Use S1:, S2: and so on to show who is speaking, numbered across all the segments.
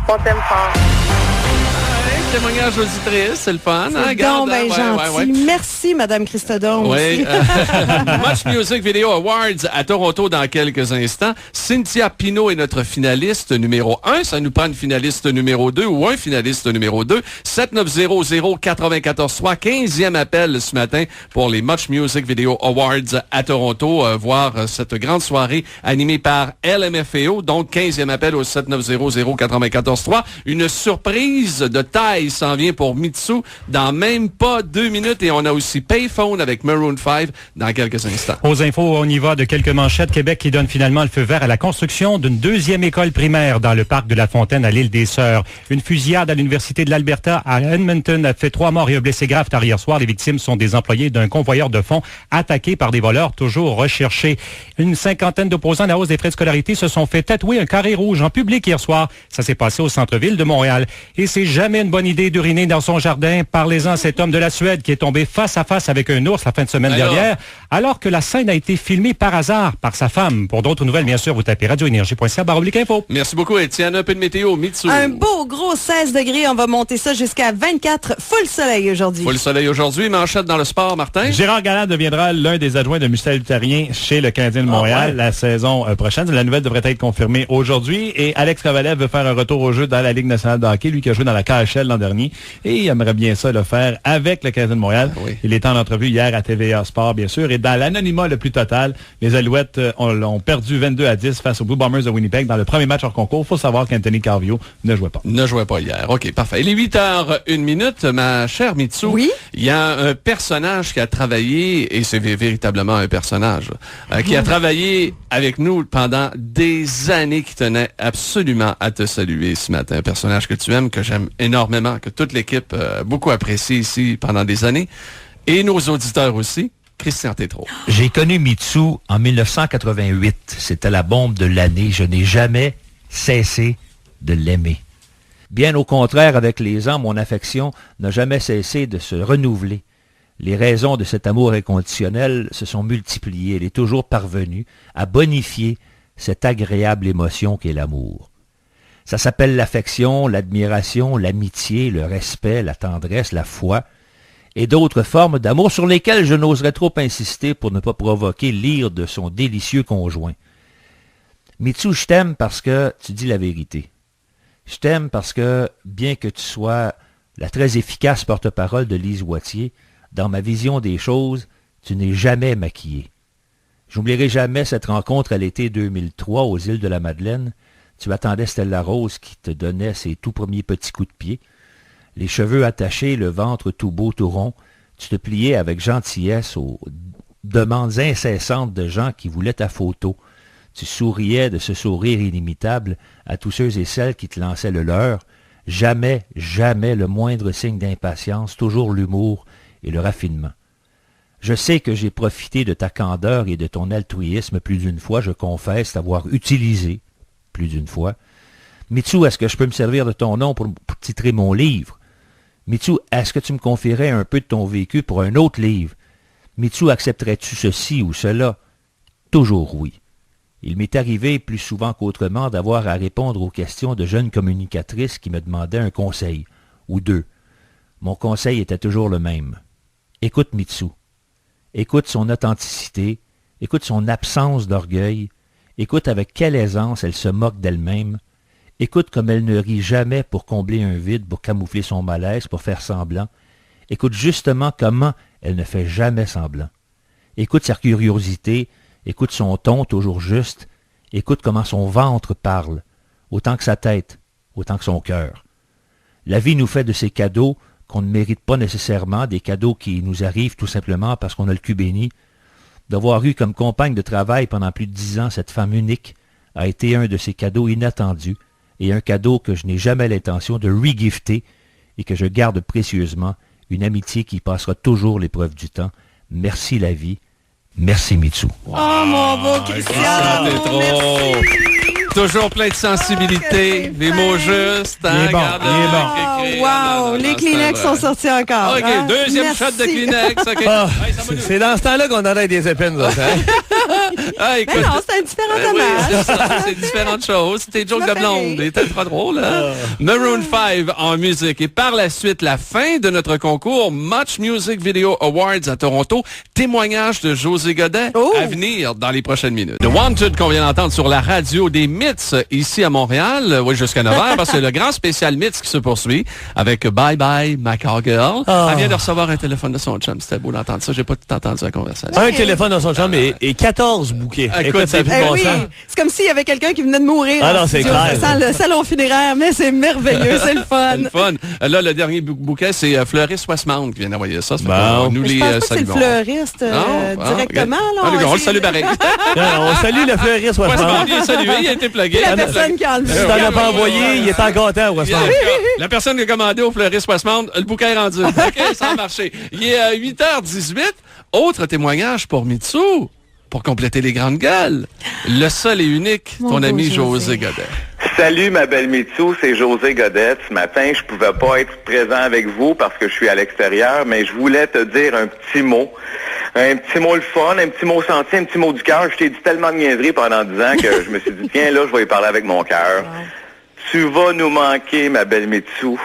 S1: On t'aime fort.
S2: Témoignage auditrice, c'est le fun.
S3: C'est donc bien gentil. Merci, Mme Christodon.
S2: Oui. Much Music Video Awards à Toronto dans quelques instants. Cynthia Pinault est notre finaliste numéro 1. Ça nous prend une finaliste numéro 2 ou un finaliste numéro 2. 7900-94-3. 15e appel ce matin pour les Much Music Video Awards à Toronto. Voir cette grande soirée animée par LMFAO. Donc, 15e appel au 7900-94-3. Une surprise de taille s'en vient pour Mitsou dans même pas 2 minutes et on a aussi Payphone avec Maroon 5 dans quelques instants.
S4: Aux infos, on y va de quelques manchettes. Québec qui donne finalement le feu vert à la construction d'une 2e école primaire dans le parc de la Fontaine à l'île des Sœurs. Une fusillade à l'Université de l'Alberta à Edmonton a fait 3 morts et un blessé grave tard hier soir. Les victimes sont des employés d'un convoyeur de fonds attaqués par des voleurs toujours recherchés. Une 50aine d'opposants à la hausse des frais de scolarité se sont fait tatouer un carré rouge en public hier soir. Ça s'est passé au centre-ville de Montréal. Et c'est jamais une bonne idée d'uriner dans son jardin. Parlez-en à cet homme de la Suède qui est tombé face à face avec un ours la fin de semaine dernière, alors que la scène a été filmée par hasard par sa femme. Pour d'autres nouvelles, bien sûr, vous tapez radioénergie.ca/info.
S2: Merci beaucoup, Étienne. Un peu de météo, Mitsou.
S3: Un beau gros 16 degrés. On va monter ça jusqu'à 24. Full soleil aujourd'hui.
S2: Full soleil aujourd'hui. Manchette dans le sport, Martin.
S5: Gérard Galland deviendra l'un des adjoints de Michel Lutarien chez le Canadien de Montréal la saison prochaine. La nouvelle devrait être confirmée aujourd'hui. Et Alex Kovalev veut faire un retour au jeu dans la Ligue nationale de hockey, lui qui a joué dans la KHL l'an dernier. Et il aimerait bien ça le faire avec le Canadien de Montréal. Oui. Il était en entrevue hier à TVA Sport, bien sûr. Et dans l'anonymat le plus total, les Alouettes ont perdu 22-10 face aux Blue Bombers de Winnipeg dans le premier match hors concours. Il faut savoir qu'Anthony Carvio ne jouait pas.
S2: Ne jouait pas hier. OK, parfait. Il est 8h01, ma chère Mitsou.
S3: Oui?
S2: Il y a un personnage qui a travaillé, et c'est véritablement un personnage, qui a travaillé avec nous pendant des années, qui tenait absolument à te saluer ce matin. Un personnage que tu aimes, que j'aime énormément, que toute l'équipe beaucoup apprécie ici pendant des années, et nos auditeurs aussi. Christian Tétrault.
S6: J'ai connu Mitsou en 1988. C'était la bombe de l'année. Je n'ai jamais cessé de l'aimer. Bien au contraire, avec les ans, mon affection n'a jamais cessé de se renouveler. Les raisons de cet amour inconditionnel se sont multipliées. Elle est toujours parvenue à bonifier cette agréable émotion qu'est l'amour. Ça s'appelle l'affection, l'admiration, l'amitié, le respect, la tendresse, la foi et d'autres formes d'amour sur lesquelles je n'oserais trop insister pour ne pas provoquer l'ire de son délicieux conjoint. Mitsou, je t'aime parce que tu dis la vérité. Je t'aime parce que, bien que tu sois la très efficace porte-parole de Lise Wattier, dans ma vision des choses, tu n'es jamais maquillée. J'oublierai jamais cette rencontre à l'été 2003 aux îles de la Madeleine. Tu attendais Stella Rose qui te donnait ses tout premiers petits coups de pied. Les cheveux attachés, le ventre tout beau, tout rond. Tu te pliais avec gentillesse aux demandes incessantes de gens qui voulaient ta photo. Tu souriais de ce sourire inimitable à tous ceux et celles qui te lançaient le leur. Jamais, jamais le moindre signe d'impatience, toujours l'humour et le raffinement. Je sais que j'ai profité de ta candeur et de ton altruisme plus d'une fois, je confesse t'avoir utilisé plus d'une fois. Mitsou, est-ce que je peux me servir de ton nom pour titrer mon livre? Mitsou, est-ce que tu me confierais un peu de ton vécu pour un autre livre? Mitsou, accepterais-tu ceci ou cela? Toujours oui. Il m'est arrivé, plus souvent qu'autrement, d'avoir à répondre aux questions de jeunes communicatrices qui me demandaient un conseil, ou deux. Mon conseil était toujours le même. Écoute Mitsou. Écoute son authenticité, écoute son absence d'orgueil, écoute avec quelle aisance elle se moque d'elle-même, écoute comme elle ne rit jamais pour combler un vide, pour camoufler son malaise, pour faire semblant, écoute justement comment elle ne fait jamais semblant. Écoute sa curiosité, écoute son ton toujours juste, écoute comment son ventre parle, autant que sa tête, autant que son cœur. La vie nous fait de ces cadeaux qu'on ne mérite pas nécessairement, des cadeaux qui nous arrivent tout simplement parce qu'on a le cul béni. D'avoir eu comme compagne de travail pendant plus de 10 ans cette femme unique a été un de ces cadeaux inattendus et un cadeau que je n'ai jamais l'intention de regifter et que je garde précieusement, une amitié qui passera toujours l'épreuve du temps. Merci la vie. Merci Mitsou.
S3: Wow. Oh mon beau Christian!
S2: Merci. Toujours plein de sensibilité, des mots justes.
S5: Il est bon,
S2: regarde,
S5: il est
S3: Oh,
S5: bon.
S3: wow, les Kleenex sont sortis encore.
S2: OK,
S3: hein?
S2: deuxième
S3: Merci.
S2: shot de Kleenex. OK.
S1: Ah,
S2: Hey, ça va nous-
S1: c'est dans ce temps-là qu'on aurait des épines, nous autres, hein?
S2: Ah, écoute,
S3: Mais non, c'est un différent
S2: oui,
S3: dommage.
S2: c'est ça, c'est différentes choses. C'était joke
S3: Ça
S2: de
S3: fait
S2: blonde.
S3: rire.
S2: Il était trop drôle. Hein? Maroon 5 en musique. Et par la suite, la fin de notre concours Much Music Video Awards à Toronto. Témoignage de José Godet
S3: Oh.
S2: à venir dans les prochaines minutes. The Wanted qu'on vient d'entendre sur la radio des Myths ici à Montréal. Oui, jusqu'à 9h parce que le grand spécial Myths qui se poursuit avec Bye Bye My Cowgirl. Elle vient de recevoir un téléphone de son chum. C'était beau d'entendre ça. J'ai pas tout entendu la conversation.
S1: Un téléphone dans son chambre et 14 bouquets.
S2: Écoute,
S1: ça
S2: c'est-
S1: fait
S3: Eh
S1: bon
S3: oui,
S1: sens.
S3: c'est comme s'il y avait quelqu'un qui venait de mourir.
S1: Ah
S3: en
S1: non, c'est
S3: studio.
S1: clair.
S3: Ça sent le salon funéraire, mais c'est merveilleux, c'est le fun.
S2: C'est le fun. Là, le dernier bouquet, c'est Fleuris Westmount qui vient d'envoyer ça. Ça fait
S1: Bon.
S2: que nous
S3: Je
S2: les
S3: pense pas que c'est le
S2: saluons.
S3: fleuriste directement. Là,
S2: Ah, on le
S3: va
S2: salue
S3: essayer de-
S2: pareil.
S1: On salue le fleuriste
S2: Westmount,
S1: Westmount.
S2: il est salué, il a été plugué.
S3: La personne qui a enlevé.
S1: Si t'en as pas envoyé, il est encore temps, Westmount.
S2: La personne qui a commandé au Fleuris Westmount, le bouquet est rendu. OK, ça a marché. Il est 8h18. Autre témoignage pour Mitsu, pour compléter les grandes gueules. Le seul et unique,
S3: Mon
S2: ton
S3: beau
S2: ami
S3: José.
S2: José Godet.
S7: Salut ma belle Mitsou, c'est José Godet. Ce matin, je pouvais pas être présent avec vous parce que je suis à l'extérieur, mais je voulais te dire un petit mot. Un petit mot le fun, un petit mot senti, un petit mot du cœur. Je t'ai dit tellement de niaiseries pendant 10 ans que je me suis dit, tiens, là, je vais y parler avec mon cœur. Tu vas nous manquer, ma belle Mitsou.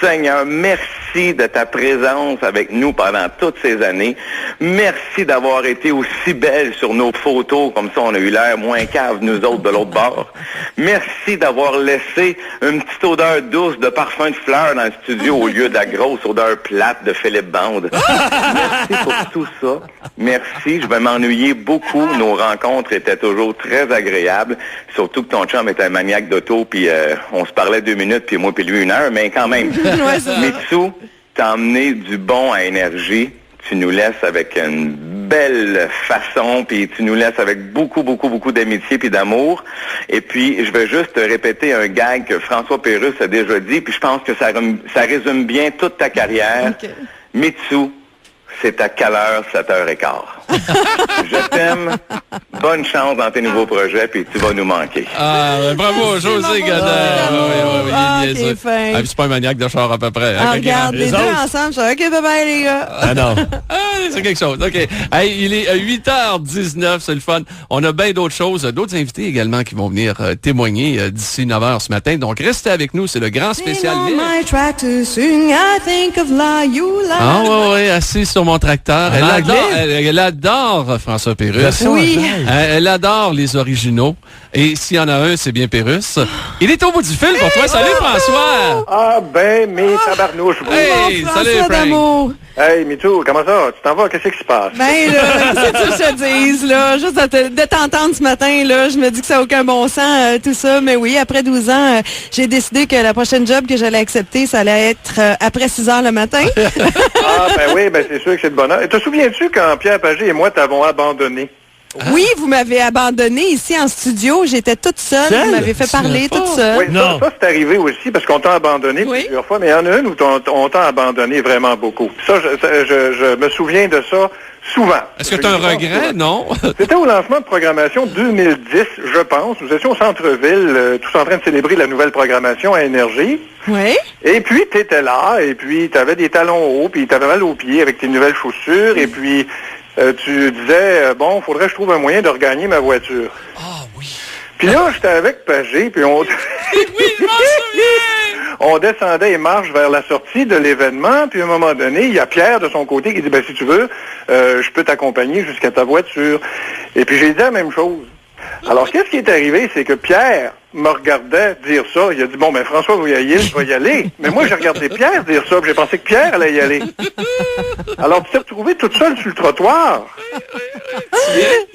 S7: Seigneur, merci de ta présence avec nous pendant toutes ces années. Merci d'avoir été aussi belle sur nos photos, comme ça on a eu l'air moins cave, nous autres, de l'autre bord. Merci d'avoir laissé une petite odeur douce de parfum de fleurs dans le studio au lieu de la grosse odeur plate de Philippe Bande. Merci pour tout ça. Merci, je vais m'ennuyer beaucoup. Nos rencontres étaient toujours très agréables. Surtout que ton chum est un maniaque d'auto, puis on se parlait 2 minutes, puis moi puis lui 1 heure, mais quand même.
S3: Ouais, c'est ça.
S7: Mitsu, t'as emmené du bon à énergie. Tu nous laisses avec une belle façon, puis tu nous laisses avec beaucoup, beaucoup, beaucoup d'amitié puis d'amour. Et puis, je vais juste te répéter un gag que François Pérusse a déjà dit, puis je pense que ça résume bien toute ta carrière.
S3: Ok.
S7: Mitsu, c'est à quelle heure? 7h15. Je t'aime. Bonne chance dans tes nouveaux projets, puis tu vas nous manquer.
S2: Ah, bravo, José
S3: marrant.
S2: Godet.
S3: Ah,
S2: Ah,
S3: t'es
S2: niaiseux.
S3: fin.
S2: Ah, puis c'est pas un maniaque de char à peu près. hein,
S3: Ah,
S2: quand il
S3: regarde,
S2: rentre.
S3: les deux ensemble, je suis OK, bye-bye, les gars.
S1: Ah non.
S2: Ah, c'est quelque chose. OK. Hey, il est 8h19, c'est le fun. On a bien d'autres choses, d'autres invités également qui vont venir témoigner d'ici 9h ce matin. Donc, restez avec nous, c'est le grand spécial.
S3: On my track to sing, I think of la you la.
S2: Ah ouais, assis sur mon tracteur. Elle adore François Pérusse.
S3: Oui.
S2: Elle adore les originaux. Et s'il y en a un, c'est bien Pérusse. Il est au bout du fil pour toi. Salut François!
S8: Ah ben, mes tabarnouches, vous.
S2: Hey,
S3: Mon
S2: salut
S3: François
S2: Frank!
S3: d'amour.
S8: Hey, Mitou, comment ça? Tu t'en vas? Qu'est-ce qui se passe?
S3: Ben là, c'est tout ce que je te dise, là. Juste de t'entendre ce matin, là, je me dis que ça n'a aucun bon sens, tout ça. Mais oui, après 12 ans, j'ai décidé que la prochaine job que j'allais accepter, ça allait être après 6 heures le matin.
S8: Ah ben oui, ben c'est sûr que c'est de bonheur. Et te souviens-tu quand Pierre Pagé et moi t'avons abandonné?
S3: Oui, vous m'avez abandonné ici en studio. J'étais toute seule.
S1: Seule?
S3: Vous m'avez fait parler toute seule.
S8: Oui,
S1: Non.
S8: ça c'est arrivé aussi parce qu'on t'a abandonné
S3: Oui.
S8: plusieurs fois, mais il y en a une où on t'a abandonné vraiment beaucoup. Ça, je me souviens de ça souvent.
S2: Est-ce que tu as un regret? Non?
S8: C'était au lancement de programmation 2010, je pense. Nous étions au centre-ville, tous en train de célébrer la nouvelle programmation à Énergie.
S3: Oui.
S8: Et puis, tu étais là, et puis tu avais des talons hauts, puis tu avais mal aux pieds avec tes nouvelles chaussures, et puis tu disais, bon, faudrait que je trouve un moyen de regagner ma voiture.
S2: Ah oui.
S8: Puis là, j'étais avec Pagé, puis on...
S2: Oui, je m'en souviens!
S8: On descendait et marche vers la sortie de l'événement, puis à un moment donné, il y a Pierre de son côté qui dit, ben si tu veux, je peux t'accompagner jusqu'à ta voiture. Et puis j'ai dit la même chose. Alors, qu'est-ce qui est arrivé, c'est que Pierre me regardait dire ça. Il a dit, bon, ben François, vous y allez, je vais y aller. Mais moi, j'ai regardé Pierre dire ça, puis j'ai pensé que Pierre allait y aller. Alors, tu t'es retrouvé toute seule sur le trottoir.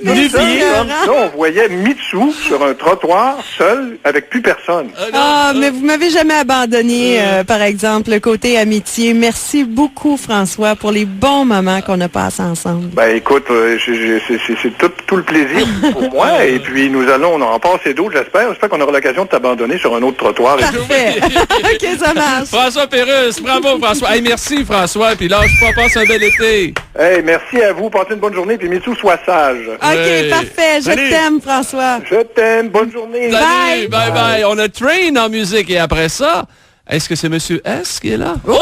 S3: Nu-pieds.
S8: Comme ça, on voyait Mitsu sur un trottoir, seul, avec plus personne.
S3: Ah, mais vous m'avez jamais abandonné, par exemple, le côté amitié. Merci beaucoup, François, pour les bons moments qu'on a passés ensemble.
S8: Ben écoute, c'est tout le plaisir pour moi. Et puis nous allons en passer d'autres, j'espère. J'espère qu'on aura l'occasion de t'abandonner sur un autre trottoir.
S3: Parfait. OK, ça marche.
S2: François Pérusse, bravo François. Hey, merci François, puis lâche pas, passe un bel été.
S8: Hey, merci à vous. Passez une bonne journée. Puis Mitsu, sois sage. message.
S3: OK,
S2: Oui.
S3: parfait. Je
S5: Salut.
S3: t'aime, François.
S8: Je t'aime. Bonne journée.
S2: Salut, bye bye. On a Train en musique et après ça, est-ce que c'est Monsieur S qui est là? Oh!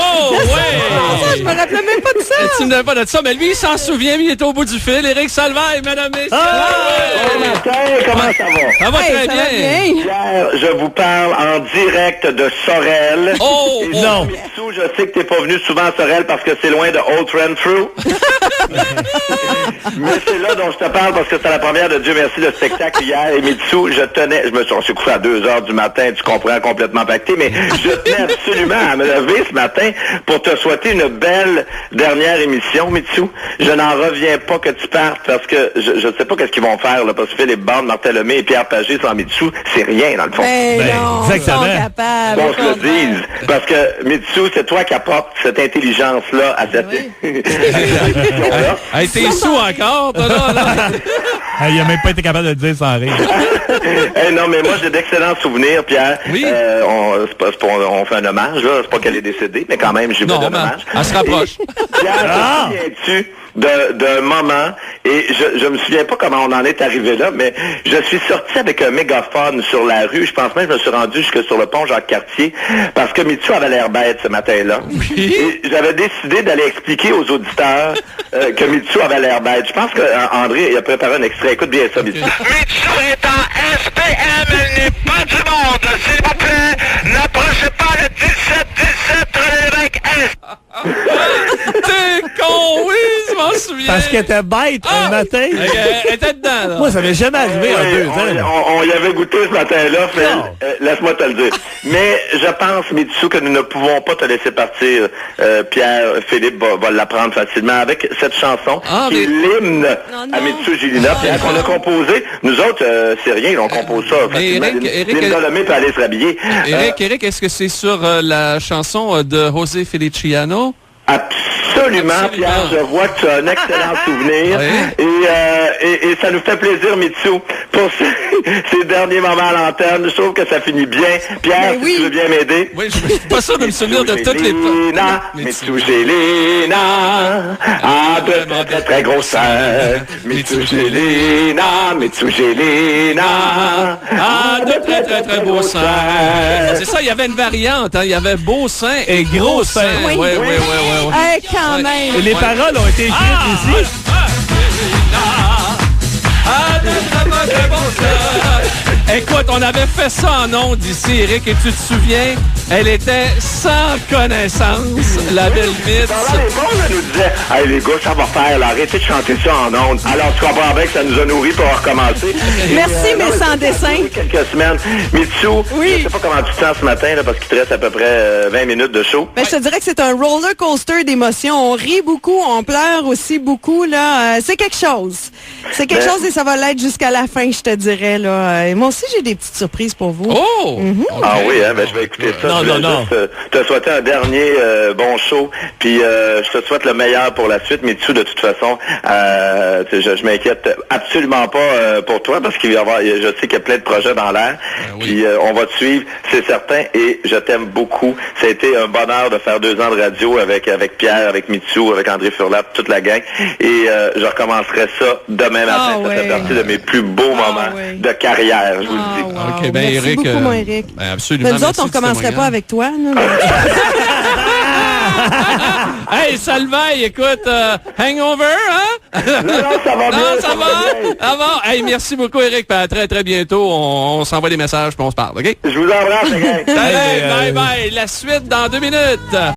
S2: Oh, ouais!
S3: Je me rappelais même pas de ça.
S2: Tu ne pas de ça, mais lui, il s'en souvient, il est au bout du fil. Éric Salvaille, mesdames, messieurs.
S7: Bon matin, comment ça va?
S2: Ça va
S3: Hey,
S2: très
S3: ça va
S2: bien.
S3: bien.
S7: Pierre, je vous parle en direct de Sorel.
S2: Oh,
S7: Et
S2: non.
S7: Mitsou, je sais que t'es pas venu souvent à Sorel parce que c'est loin de Old Renfrew. Mais c'est là dont je te parle parce que c'était la première de Dieu merci le spectacle hier. Et Mitsou, on s'est couché à 2h du matin, tu comprends, complètement pacté, mais je tenais absolument à me lever ce matin pour te souhaiter une belle dernière émission, Mitsou. Je n'en reviens pas que tu partes parce que je ne sais pas qu'est-ce qu'ils vont faire, là, parce que Philippe Bande, Martin Lemay et Pierre Pagé sans Mitsou, c'est rien dans le fond.
S3: Ben non,
S5: exactement.
S3: ils sont capables.
S7: Qu'on se le dise. Parce que, Mitsou, c'est toi qui apporte cette intelligence-là à cette émission-là.
S2: Hey, t'es sous encore, toi, là?
S5: Il a même pas été capable de le dire sans rire.
S7: Hey, non, mais moi, j'ai d'excellents souvenirs, Pierre.
S2: Oui.
S7: On fait un hommage, là. C'est pas qu'elle est décédée, mais quand même, j'ai fait
S2: Non,
S7: un
S2: mais
S7: hommage.
S2: elle se rapproche.
S7: Et, Pierre, te souviens-tu d'un moment, et je me souviens pas comment on en est arrivé là, mais je suis sorti avec un mégaphone sur la rue. Je pense même que je me suis rendu jusque sur le pont Jacques-Cartier parce que Mitsou avait l'air bête ce matin-là. Et j'avais décidé d'aller expliquer aux auditeurs que Mitsou avait l'air bête. Je pense que André a préparé un extrait. Écoute bien ça, Mitsou.
S9: Mitsou est en SPM, elle n'est pas du monde, s'il vous plaît. N'approchez pas le 17-17 avec S.
S2: T'es con, oui, je m'en souviens.
S1: Parce qu'elle était bête un matin.
S2: Elle était dedans, là.
S1: Moi, ça m'est jamais arrivé en 2 ans.
S7: On y avait goûté ce matin-là, Phil. Laisse-moi te le dire. Mais je pense, Mitsou, que nous ne pouvons pas te laisser partir. Pierre, Philippe va l'apprendre facilement avec cette chanson qui est l'hymne à Mitsou Gilina, Pierre, qu'on a composé. Nous autres, c'est rien, on compose ça facilement. Linda Lemay peut aller se rhabiller.
S2: Eric, est-ce que c'est sur la chanson de José Feliciano?
S7: Absolument, Pierre, je vois que tu as un excellent souvenir. Et ça nous fait plaisir, Mitsou, pour ces derniers moments à l'antenne. Je trouve que ça finit bien. Pierre, si tu veux bien m'aider.
S2: Oui, je suis pas sûr de me souvenir de toutes les...
S7: Mitsou Gélina a de très très gros seins. Mitsou Gélina
S2: a de très très très beaux seins. C'est ça, il y avait une variante, hein. Il y avait beau sein et gros sein.
S3: Oui.
S2: Oui.
S3: Hey, quand même.
S1: Et les paroles ont été écrites ici.
S2: Écoute, on avait fait ça en ondes ici, Eric, et tu te souviens, elle était sans connaissance, la belle Mitz.
S7: Les bons, elle nous disait, hey les gars, ça va faire, là, arrêtez de chanter ça en ondes. Alors tu comprends bien que ça nous a nourris pour recommencer.
S3: Merci, mais sans dessin.
S7: Quelques semaines. Mitsou, je sais pas comment tu te sens ce matin, là, parce qu'il te reste à peu près 20 minutes de show.
S3: Ben, je te dirais que c'est un roller coaster d'émotions. On rit beaucoup, on pleure aussi beaucoup. Là, c'est quelque chose. C'est quelque chose et ça va l'être jusqu'à la fin, je te dirais. Là. Et moi aussi, j'ai des petites surprises pour vous.
S2: Oh!
S7: Ah oui, hein, ben, je vais écouter ça.
S1: Non,
S7: Je voulais juste te souhaiter un dernier bon show. Puis je te souhaite le meilleur pour la suite. Mitsou, de toute façon, je m'inquiète absolument pas pour toi parce qu'il va y avoir, je sais qu'il y a plein de projets dans l'air. Puis on va te suivre, c'est certain. Et je t'aime beaucoup. Ça a été un bonheur de faire 2 ans de radio avec Pierre, avec Mitsou, avec André Furlat, toute la gang. Et je recommencerai ça demain matin. Ça fait partie de mes plus beaux moments de carrière, je vous le dis.
S2: OK, ben
S3: Merci
S2: Eric.
S3: beaucoup, mon Eric.
S2: Ben, absolument.
S3: Ben, nous autres, on ne commencerait pas avec toi. Là,
S2: Hey, Salvaille, écoute, hangover, hein?
S7: Non, ça va bien.
S2: Non, ça va? Ah bon? Hey, merci beaucoup, Eric. À très, très bientôt. On s'envoie des messages puis on se parle, OK?
S7: Je vous embrasse, les gars.
S2: Salut, bye bye. La suite dans 2 minutes.